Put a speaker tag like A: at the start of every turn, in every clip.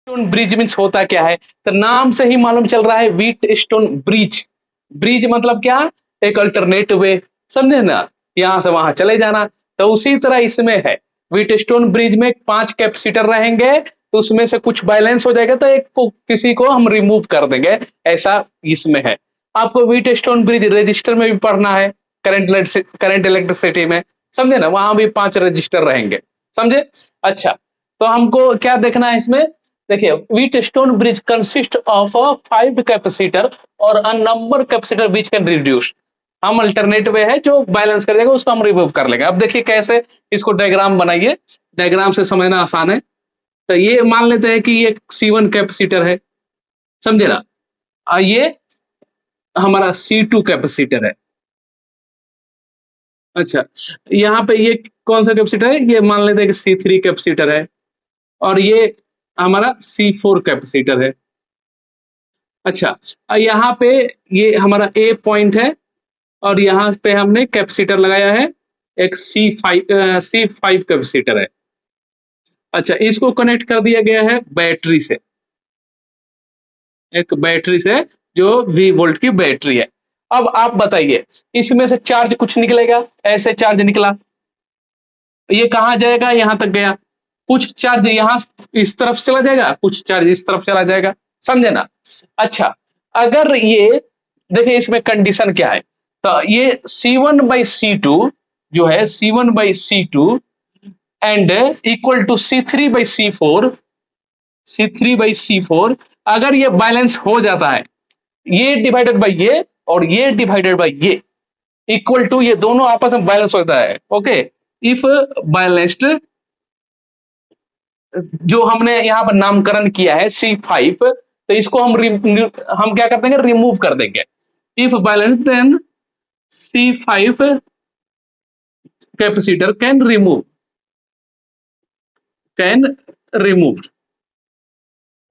A: Stone bridge means होता क्या है, तो नाम से ही मालूम चल रहा है व्हीट स्टोन ब्रिज। ब्रिज मतलब क्या, एक अल्टरनेट वे, समझे ना, यहां से वहां चले जाना। तो उसी तरह इसमें है, व्हीट स्टोन ब्रिज में 5 कैपेसिटर रहेंगे, तो उसमें से कुछ बैलेंस हो जाएगा तो एक को किसी को हम रिमूव कर देंगे, ऐसा इसमें है। आपको व्हीट स्टोन ब्रिज रजिस्टर में भी पढ़ना है, करंट इलेक्ट्रिसिटी में, समझे ना, वहां भी 5 रजिस्टर रहेंगे, समझे। अच्छा, तो हमको क्या देखना है इसमें, देखिए Wheatstone bridge consist of 5 capacitor और अ नंबर कैपेसिटर बीच कैन रिड्यूस। हम अल्टरनेट वे है जो बैलेंस कर देगा उसको हम रिमूव कर लेंगे। अब देखिए कैसे, इसको डायग्राम बनाइए, डायग्राम से समझना आसान है। तो ये मान लेते हैं कि ये C1 कैपेसिटर है, समझे ना, ये हमारा C2 कैपेसिटर है। अच्छा, यहाँ पे ये कौन सा कैपेसिटर है, ये मान लेते हैं कि C3 कैपेसिटर है, और ये हमारा C4 कैपेसिटर है। अच्छा, यहाँ पे ये हमारा ए पॉइंट है, और यहाँ पे हमने कैपेसिटर लगाया है, एक C5 कैपेसिटर है। अच्छा, इसको कनेक्ट कर दिया गया है बैटरी से, एक बैटरी से, जो V वोल्ट की बैटरी है। अब आप बताइए, इसमें से चार्ज कुछ निकलेगा, ऐसे चार्ज निकला, ये कहाँ जाएगा, यहां तक गया। कुछ चार्ज यहां इस तरफ चला जाएगा, कुछ चार्ज इस तरफ चला जाएगा, समझे ना। अच्छा, अगर ये देखिए इसमें कंडीशन क्या है, तो ये C1/C2 जो है, C1/C2 and equal to C3/C4 अगर ये बैलेंस हो जाता है, ये डिवाइडेड बाई ये और ये डिवाइडेड बाई ये इक्वल टू, ये दोनों आपस में बैलेंस होता है, ओके। इफ बैलेंस्ड, जो हमने यहाँ पर नामकरण किया है C5, तो इसको हम क्या कर देंगे, रिमूव कर देंगे। If balance then C5 capacitor can remove,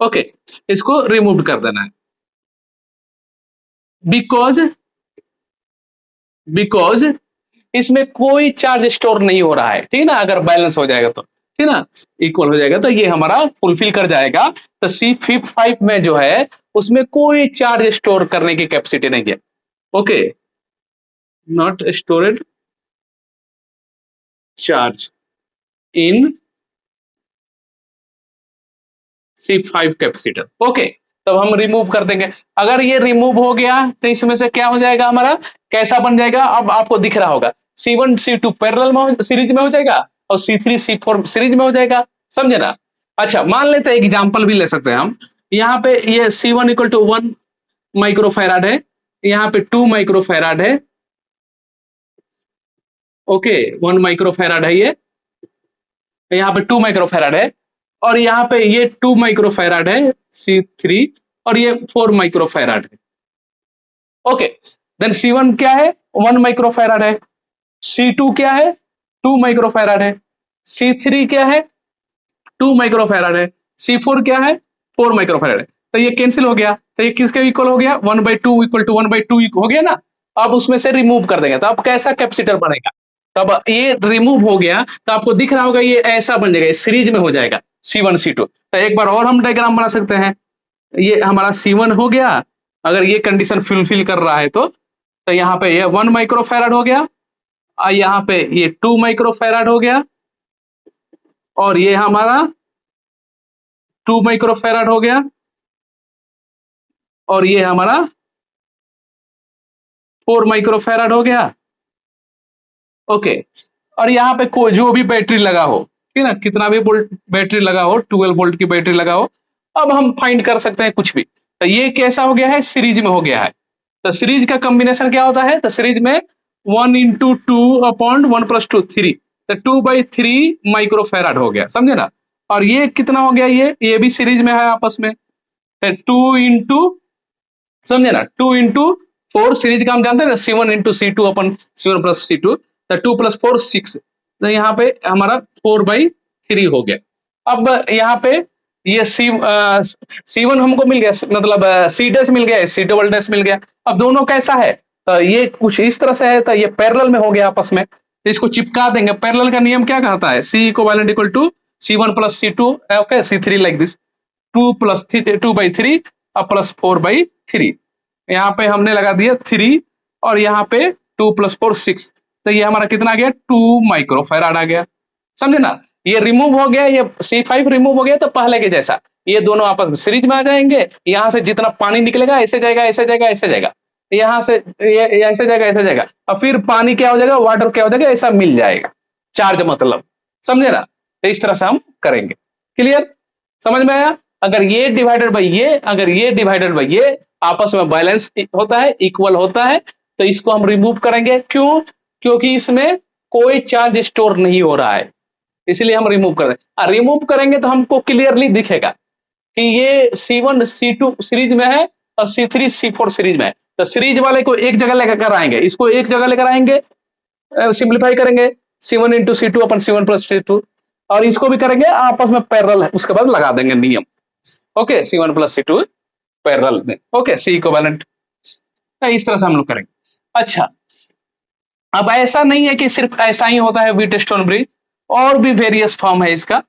A: okay, इसको रिमूव कर देना है। बिकॉज बिकॉज इसमें कोई चार्ज स्टोर नहीं हो रहा है, ठीक है ना, अगर बैलेंस हो जाएगा तो, ठीक है ना, इक्वल हो जाएगा तो ये हमारा फुलफिल कर जाएगा। तो C5 में जो है उसमें कोई चार्ज स्टोर करने की कैपेसिटी नहीं है, okay, not storeyed charge in C5 capacitor, okay. तब हम रिमूव कर देंगे। अगर ये रिमूव हो गया तो इसमें से क्या हो जाएगा हमारा, कैसा बन जाएगा, अब आपको दिख रहा होगा, C1 C2 पैरेलल में सीरीज में हो जाएगा, और C3 C4 सीरीज में हो जाएगा, समझे ना। अच्छा, मान लेते हैं एग्जांपल भी ले सकते हैं हम। यहाँ पे ये C1 इक्वल टू 1 माइक्रोफैराड है, यहाँ पे 2 माइक्रोफैराड है, ओके, 1 माइक्रोफैराड है ये, यहाँ पे 2 माइक्रोफैराड है, और यहाँ पे ये 2 माइक्रोफैराड है C3, और ये 4 माइक्रोफैराड है, ओके। देन C1 क्या है, 1 माइक्रोफैराड है, C2 क्या है, 2 माइक्रोफैराड है, C3 क्या है, 2 माइक्रोफैराड है, C4 क्या है, 4 माइक्रोफैराड है। तो ये कैंसिल हो गया, तो ये किसके इक्वल हो गया, 1/2 इक्वल टू 1/2 हो गया ना। अब उसमें से रिमूव कर देंगे तो अब कैसा कैपेसिटर बनेगा, तब ये रिमूव हो गया तो आपको दिख रहा होगा ये ऐसा बन जाएगा, सीरीज में हो जाएगा C1 C2। तो एक बार और हम डायग्राम बना सकते हैं, ये हमारा C1 हो गया, अगर ये कंडीशन फुलफिल कर रहा है तो यहाँ पे ये 1 माइक्रोफैराड हो गया, और यहाँ पे ये 2 माइक्रोफैराड हो गया, और ये हमारा 2 माइक्रोफैराड हो गया, और ये हमारा 4 माइक्रोफैराड हो गया, ओके। और यहाँ पे कोई जो भी बैटरी लगा हो, ठीक है ना, कितना भी वोल्ट बैटरी लगा हो, 12 वोल्ट की बैटरी लगा हो, अब हम फाइंड कर सकते हैं कुछ भी। तो ये कैसा हो गया है, सीरीज में हो गया है। तो सीरीज का कॉम्बिनेशन क्या होता है, तो सीरीज में 1 × 2/1 + 2 3, तो 2/3 माइक्रोफैराड हो गया, समझे ना। और ये कितना हो गया, ये भी सीरीज में है आपस में, तो 2 इंटू, समझे ना, 2 × 4 सीरीज का हम जानते हैं C1 × C2 तो 2 + 4 6, तो यहाँ पे हमारा 4/3 हो गया। अब यहाँ पे ये C1 हमको मिल गया, मतलब C' मिल गया, C" मिल गया। अब दोनों कैसा है, तो ये कुछ इस तरह से है, तो ये पैरेलल में हो गया आपस में, तो इसको चिपका देंगे। पैरेलल का नियम क्या कहता है, C equivalent equal to C1 + C2, okay, C3 like this. 2/3 और +4/3। यहाँ पे हमने लगा दिया 3 और यहाँ पे 2 + 4 6, तो ये हमारा कितना आ गया 2 माइक्रोफैराड आ गया। समझे ना, ये रिमूव हो गया, ये C5 रिमूव हो गया तो पहले के जैसा ये दोनों आपस में सीरीज में आ जाएंगे। यहाँ से जितना पानी निकलेगा ऐसे जाएगा ऐसे जाएगा ऐसे जाएगा, यहाँ से ये ऐसे जाएगा ऐसे जाएगा, और फिर पानी क्या हो जाएगा, वाटर क्या हो जाएगा, ऐसा मिल जाएगा चार्ज मतलब। समझे ना, तो इस तरह से हम करेंगे। क्लियर, समझ में आया। अगर ये डिवाइडेड बाई ये, अगर ये डिवाइडेड बाई ये आपस में बैलेंस होता है, इक्वल होता है, तो इसको हम रिमूव करेंगे। क्यों, क्योंकि इसमें कोई चार्ज स्टोर नहीं हो रहा है, इसलिए हम रिमूव कर दें। रिमूव करेंगे तो हमको क्लियरली दिखेगा कि ये C1 C2 सीरीज में है और C3 C4 सीरीज में है। तो सीरीज वाले को एक जगह लेकर आएंगे, इसको एक जगह लेकर आएंगे, सिंप्लीफाई करेंगे C1 × C2 अपन C1 + C2, और इसको भी करेंगे आपस में पैरेलल है, उसके बाद लगा देंगे नियम। ओके, C1 + C2 पैरेलल में, ओके, C इक्विवेलेंट। इस तरह से हम लोग करेंगे। अच्छा, अब ऐसा नहीं है कि सिर्फ ऐसा ही होता है व्हीटस्टोन ब्रिज, और भी वेरियस फॉर्म है इसका।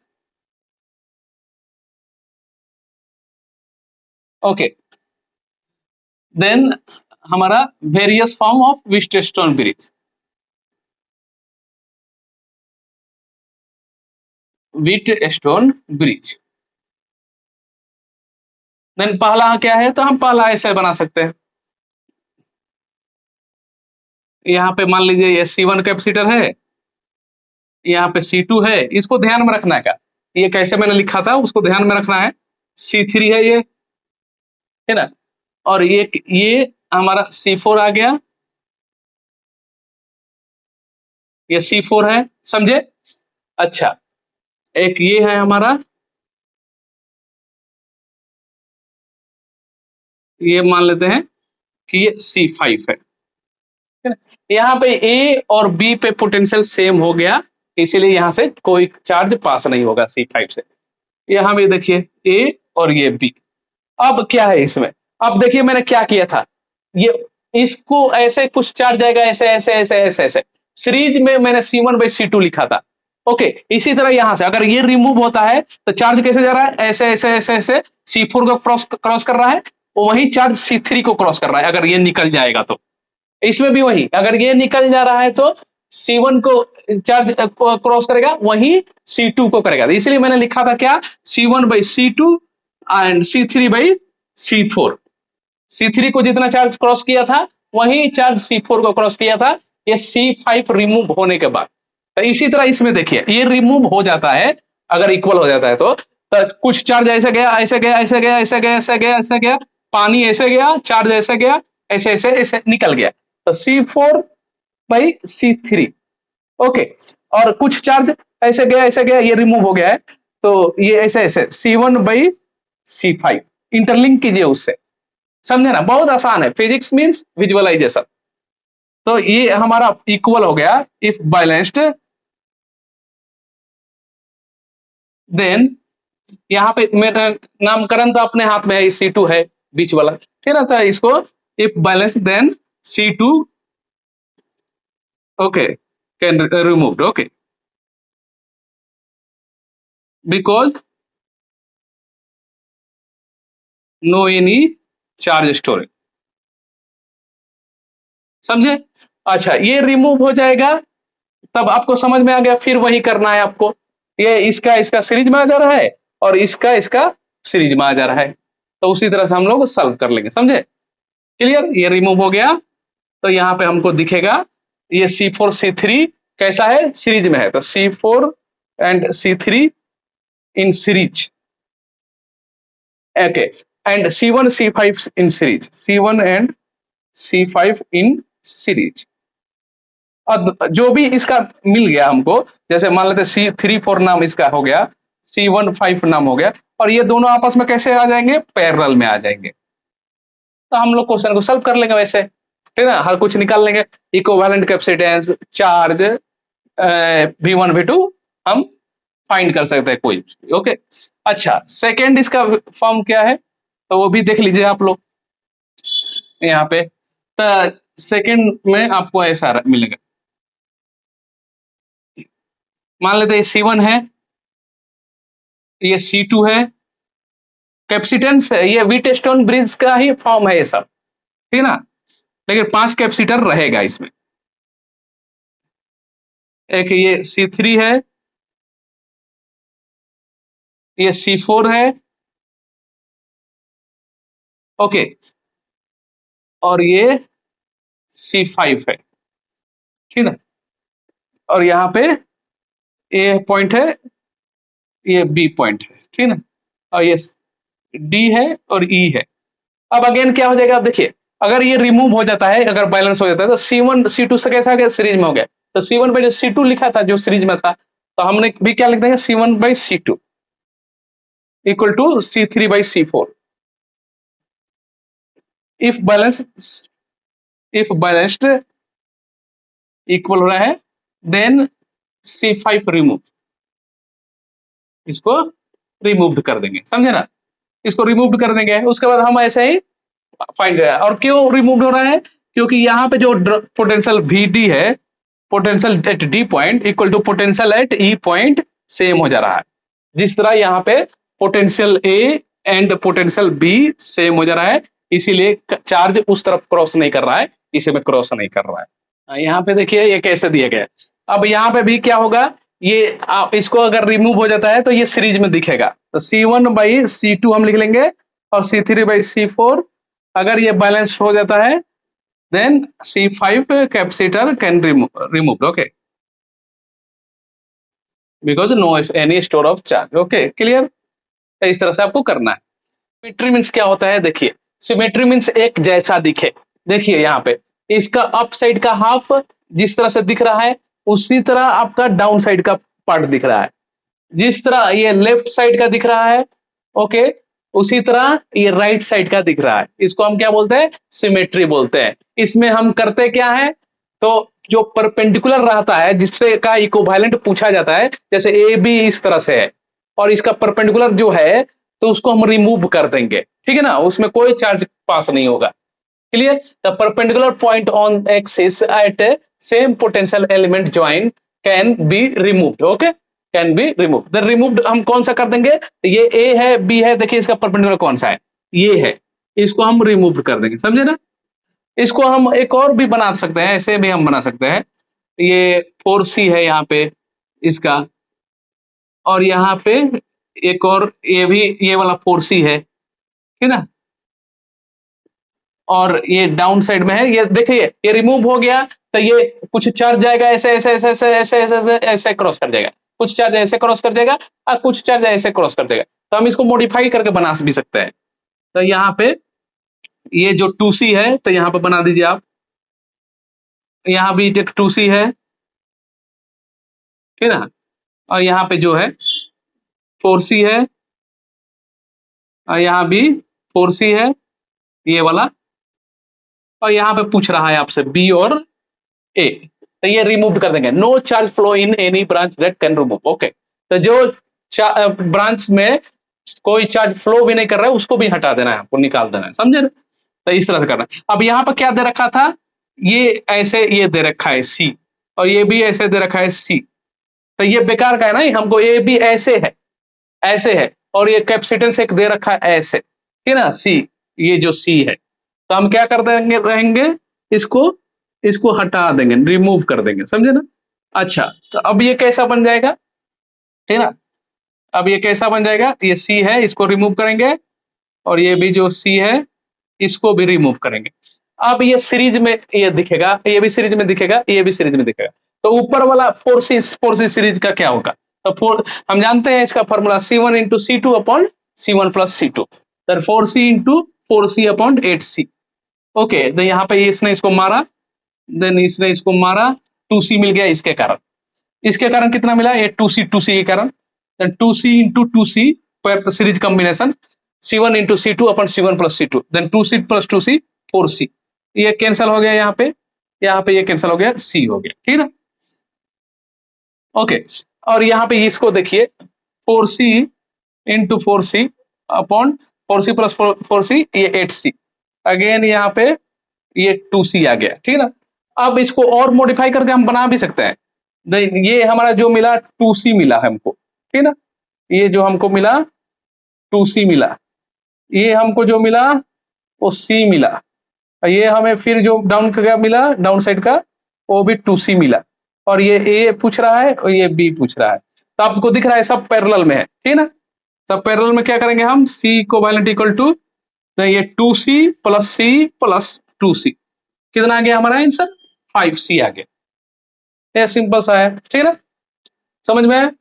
A: ओके, देन हमारा various form of Wheatstone bridge. Wheatstone bridge, then पहला क्या है, तो हम पहला ऐसे बना सकते हैं। यहाँ पे मान लीजिए ये C1 कैपेसिटर है, यहाँ पे C2 है, इसको ध्यान में रखना है का, ये कैसे मैंने लिखा था उसको ध्यान में रखना है। C3 है ये, है ना, और ये हमारा C4 आ गया, ये C4 है, समझे। अच्छा, एक ये है हमारा, ये मान लेते हैं कि ये C5 है ना? यहाँ पे A और B पे पोटेंशियल सेम हो गया, इसीलिए यहाँ से कोई चार्ज पास नहीं होगा C5 से। यहाँ भी देखिए A और ये B। अब क्या है इसमें, अब देखिए मैंने क्या किया था, ये इसको ऐसे कुछ चार्ज जाएगा ऐसे ऐसे ऐसे ऐसे ऐसे, सीरीज में मैंने C1/C2 लिखा था। ओके, इसी तरह यहां से अगर ये रिमूव होता है तो चार्ज कैसे जा रहा है, ऐसे ऐसे ऐसे ऐसे C4 को क्रॉस कर रहा है, वही चार्ज C3 को क्रॉस कर रहा है। अगर ये निकल जाएगा तो इसमें भी वही, अगर ये निकल जा रहा है तो C1 को चार्ज क्रॉस करेगा, वही C2 को करेगा। इसलिए मैंने लिखा था क्या, C1/C2 एंड C3/C4। C3 को जितना चार्ज क्रॉस किया था वही चार्ज C4 को क्रॉस किया था, ये C5 रिमूव होने के बाद। तो इसी तरह इसमें देखिए ये रिमूव हो जाता है, अगर इक्वल हो जाता है तो कुछ चार्ज ऐसे गया ऐसे गया ऐसे गया ऐसे गया ऐसे गया ऐसे गया, पानी ऐसे गया, चार्ज ऐसे गया, ऐसे ऐसे ऐसे निकल गया, तो C4/C3। ओके, और कुछ चार्ज ऐसे गया ये रिमूव हो गया है, तो ये ऐसे ऐसे C1/C5 इंटरलिंक कीजिए उससे। समझे ना, बहुत आसान है, फिजिक्स मींस विजुअलाइजेशन। तो ये हमारा इक्वल हो गया इफ बैलेंस्ड, देन यहाँ पे मेरा नामकरण तो अपने हाथ में है, C2 है बीच वाला, ठीक है ना, तो इसको if balance then C2 okay can removed, okay, because no any charge storage. समझे। अच्छा, ये रिमूव हो जाएगा, तब आपको समझ में आ गया, फिर वही करना है आपको, ये इसका इसका सीरीज में आ जा रहा है और इसका इसका सीरीज में आ जा रहा है, तो उसी तरह से हम लोग सॉल्व कर लेंगे। समझे, क्लियर, ये रिमूव हो गया तो यहाँ पे हमको दिखेगा ये C4 C3 कैसा है, सीरीज में है, तो C4 and C3 in series, okay, and C1 C5 in series, C1 and C5 in series. अब जो भी इसका मिल गया हमको, जैसे मान लेते C3 4 नाम इसका हो गया, C1 5 नाम हो गया, और ये दोनों आपस में कैसे आ जाएंगे, पैरेलल में आ जाएंगे, तो हम लोग क्वेश्चन को सॉल्व कर लेंगे वैसे, ठीक है ना, हर कुछ निकाल लेंगे, equivalent capacitance, charge, V1 V2 हम फाइंड कर सकते हैं कोई। ओके, अच्छा, सेकेंड इसका फॉर्म क्या है, तो वो भी देख लीजिए आप लोग यहाँ पे। तो सेकेंड में आपको ऐसा मिलेगा, मान लेते हैं C1 है, ये C2 है, कैपेसिटेंस ये व्हीटस्टोन ब्रिज का ही फॉर्म है ये सब, ठीक है ना, लेकिन 5 कैपेसिटर रहेगा इसमें। एक ये C3 है, ये C4 है, ओके, और ये C5 है, ठीक है। और यहाँ पे ए पॉइंट है, ये बी पॉइंट है, ठीक है ना, और ये डी है और ई है। अब अगेन क्या हो जाएगा, आप देखिए, अगर ये रिमूव हो जाता है, अगर बैलेंस हो जाता है, तो C1 C2 से कैसा गया, सीरीज में हो गया। तो C1 पे जो C2 लिखा था जो सीरीज में था, तो हमने भी क्या लिख देंगे, C1/C2 equal to C3/C4। If balance, if balanced equal हो रहा है, देन C5 रिमूव, इसको रिमूव कर देंगे, समझे ना, इसको रिमूव कर देंगे। उसके बाद हम ऐसे ही फाइंड गया। और क्यों रिमूव हो रहा है, क्योंकि यहाँ पे जो पोटेंशियल VD है, potential at D point equal to potential at E point same हो जा रहा है। जिस तरह यहाँ पे potential A and potential B same हो जा रहा है, इसीलिए चार्ज उस तरफ क्रॉस नहीं कर रहा है, इसे में क्रॉस नहीं कर रहा है। यहाँ पे देखिए ये कैसे दिया गया है। अब यहाँ पे भी क्या होगा, ये आप इसको अगर रिमूव हो जाता है तो ये सीरीज में दिखेगा, तो C1/C2 हम लिख लेंगे, और C3/C4 अगर ये बैलेंस हो जाता है, then C5 capacitor can remove, okay, because no any store of charge, okay, clear. इस तरह से आपको करना है। सिमेट्री मीन्स क्या होता है, देखिए, सिमेट्री मीन्स एक जैसा दिखे। देखिए यहाँ पे इसका अप साइड का हाफ जिस तरह से दिख रहा है, उसी तरह आपका डाउन साइड का पार्ट दिख रहा है। जिस तरह ये लेफ्ट साइड का दिख रहा है, ओके, उसी तरह ये राइट साइड का दिख रहा है। इसको हम क्या बोलते हैं, सिमेट्री बोलते हैं। इसमें हम करते क्या है, तो जो परपेंडिकुलर रहता है, जिससे का इक्विवेलेंट पूछा जाता है, जैसे ए बी इस तरह से है और इसका परपेंडिकुलर जो है, तो उसको हम रिमूव कर देंगे, ठीक है ना, उसमें कोई चार्ज पास नहीं होगा, clear. The perpendicular point on axis at same potential element join can be removed, okay, can be remove. The removed हम कौन सा कर देंगे, ये ए है बी है, देखिए इसका परपेंडिकुलर कौन सा है, ये है, इसको हम रिमूव कर देंगे, समझे ना। इसको हम एक और भी बना सकते हैं, ऐसे भी हम बना सकते हैं, ये 4C है यहाँ पे इसका, और यहाँ पे एक और ये भी, ये वाला 4C है, ठीक ना, और ये डाउन साइड में है, ये देखिए ये रिमूव हो गया, तो ये कुछ चार्ज जाएगा ऐसे ऐसे ऐसे ऐसे ऐसे ऐसे ऐसे ऐसे क्रॉस कर जाएगा, कुछ चार्ज ऐसे क्रॉस कर जाएगा और कुछ चार्ज ऐसे क्रॉस कर जाएगा। तो हम इसको मॉडिफाई करके बना भी सकते हैं। तो यहाँ पे ये जो 2C है, तो यहाँ पे बना दीजिए आप, यहाँ भी एक 2C है, ठीक है ना, और यहाँ पे जो है 4C है, और यहाँ भी 4C है, ये वाला, और यहाँ पे पूछ रहा है आपसे बी और ए, तो ये रिमूव कर देंगे। No charge flow in any branch that can remove, okay, तो जो ब्रांच में कोई चार्ज फ्लो भी नहीं कर रहा है, उसको भी हटा देना है, आपको निकाल देना है, समझे ना। तो इस तरह से करना है। अब यहाँ पर क्या दे रखा था, ये ऐसे ये दे रखा है C, और ये भी ऐसे दे रखा है C, तो ये बेकार का है ना, हमको ए बी ऐसे है, ऐसे है, और ये कैपेसिटेंस एक दे रखा है ऐसे, ठीक है ना, C, ये जो C है, तो हम क्या कर देंगे, रहेंगे इसको, इसको हटा देंगे, रिमूव कर देंगे, समझे ना। अच्छा, तो अब ये कैसा बन जाएगा, ठीक है ना, अब ये कैसा बन जाएगा, ये C है, इसको रिमूव करेंगे, और ये भी जो C है, इसको भी रिमूव करेंगे। अब ये सीरीज में ये दिखेगा, ये भी सीरीज में दिखेगा, ये भी सीरीज में दिखेगा। तो ऊपर वाला 4C सीरीज का क्या होगा, तो हम जानते हैं इसका formula C1 into C2 upon C1 plus C2, तो 4C into 4C upon 8C, okay. तो यहाँ पे इसने इसको मारा, देन इसने इसको मारा, 2C मिल गया इसके कारण, इसके कारण कितना मिला, ये 2C के कारण, देन 2C इंटू 2C पर series combination, C1 into C2 upon C1 plus C2, then 2C plus 2C 4C, ये कैंसिल हो गया, यहाँ पे ये कैंसिल हो गया, C हो गया, ठीक है ना, ओके। और यहाँ पे इसको देखिए 4C into 4C upon 4C plus 4C, ये 8C, अगेन यहाँ पे ये 2C आ गया, ठीक है ना। अब इसको और मॉडिफाई करके हम बना भी सकते हैं, ये हमारा जो मिला 2C मिला हमको, ठीक है ना, ये जो हमको मिला 2C मिला, ये हमको जो मिला वो सी मिला, और ये हमें फिर जो डाउन का मिला, डाउन साइड का, वो भी 2c मिला, और ये ए पूछ रहा है और ये बी पूछ रहा है। तो आपको दिख रहा है सब पैरेलल में है, ठीक है ना। सब पैरेलल में क्या करेंगे हम, सी इक्विवेलेंट इक्वल टू, तो ये 2c plus C plus 2c, कितना आ गया हमारा आंसर, 5c आ गया। ये सिंपल सा है, ठीक है ना, समझ में आया।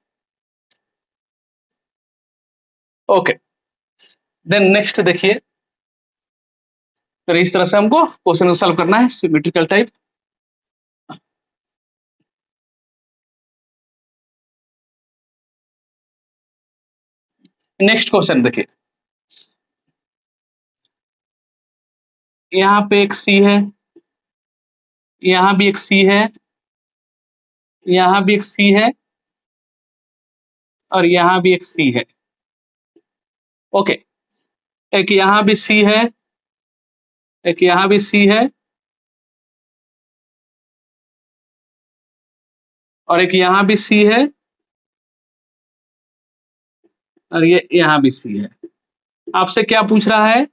A: ओके, देन नेक्स्ट देखिए, तो इस तरह से हमको क्वेश्चन को सॉल्व करना है, सिमेट्रिकल टाइप। नेक्स्ट क्वेश्चन देखिए, यहाँ पे एक सी है, यहाँ भी एक सी है, यहाँ भी एक सी है, और यहाँ भी एक सी है। ओके, एक यहाँ भी सी है, एक यहाँ भी सी है, और एक यहाँ भी सी है, और ये यहाँ भी सी है। आपसे क्या पूछ रहा है,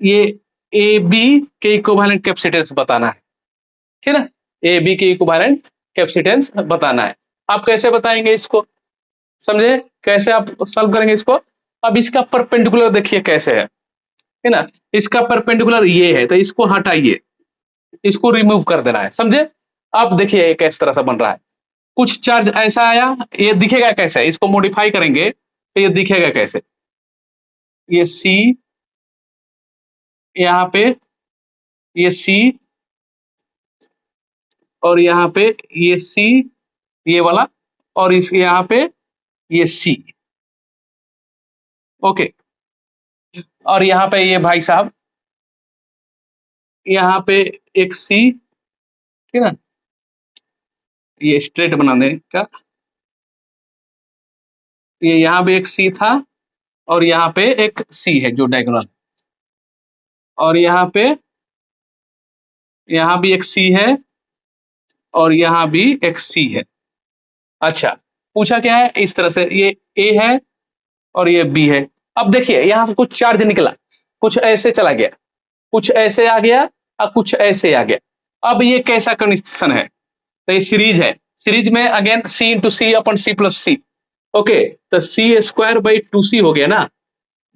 A: ये ए बी के इक्विवेलेंट कैपेसिटेंस बताना है, ठीक है ना। ए बी के इक्विवेलेंट कैपेसिटेंस बताना है। आप कैसे बताएंगे इसको, समझे, कैसे आप सॉल्व करेंगे इसको। अब इसका परपेंडिकुलर देखिए कैसे है ना, इसका परपेंडिकुलर ये है, तो इसको हटाइए, इसको रिमूव कर देना है, समझे। अब देखिए किस तरह से बन रहा है, कुछ चार्ज ऐसा आया, ये दिखेगा कैसे, इसको मॉडिफाई करेंगे तो ये दिखेगा कैसे, ये सी, यहाँ पे ये सी, और यहाँ पे ये सी, ये वाला, और इस यहाँ पे ये सी। ओके, और यहाँ पे ये भाई साहब, यहाँ पे एक सी, ठीक है ना, ये स्ट्रेट बनाने का, ये यहाँ भी एक सी था, और यहाँ पे एक सी है जो डायगोनल, और यहाँ भी एक सी है, और यहाँ भी एक सी है। अच्छा, पूछा क्या है, इस तरह से ये ए है और ये बी है। अब देखिए यहाँ से कुछ चार्ज निकला, कुछ ऐसे चला गया, कुछ ऐसे आ गया, और कुछ ऐसे आ गया। अब ये कैसा कंडीशन है, तो ये सीरीज है, सीरीज में अगेन सी इंटू सी अपन सी प्लस सी। ओके, तो सी स्क्वायर बाई 2c हो गया ना,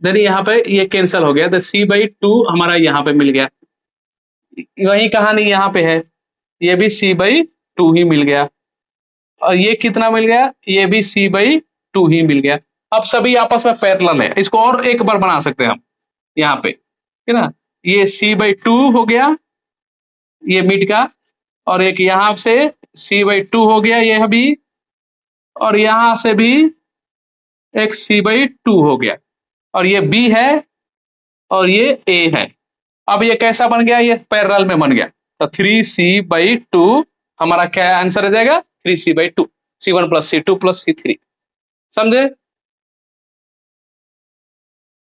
A: देन यहाँ पे ये कैंसिल हो गया, तो सी बाई 2 हमारा यहाँ पे मिल गया। वही कहानी यहाँ पे है, ये भी सी बाई 2 ही मिल गया, और ये कितना मिल गया, ये भी सी बाई 2 ही मिल गया। अब सभी आपस में पैरेलल है, इसको और एक बार बना सकते हैं हम यहाँ पे, है ना। ये सी बाई 2 हो गया, ये मिड का, और एक यहाँ से सी बाई 2 हो गया ये भी, और यहाँ से भी एक सी बाई 2 हो गया, और ये बी है और ये ए है। अब ये कैसा बन गया, ये पैरेलल में बन गया, तो 3c/2 हमारा क्या आंसर आ जाएगा, 3c/2, c1 plus c2 plus c3, समझे।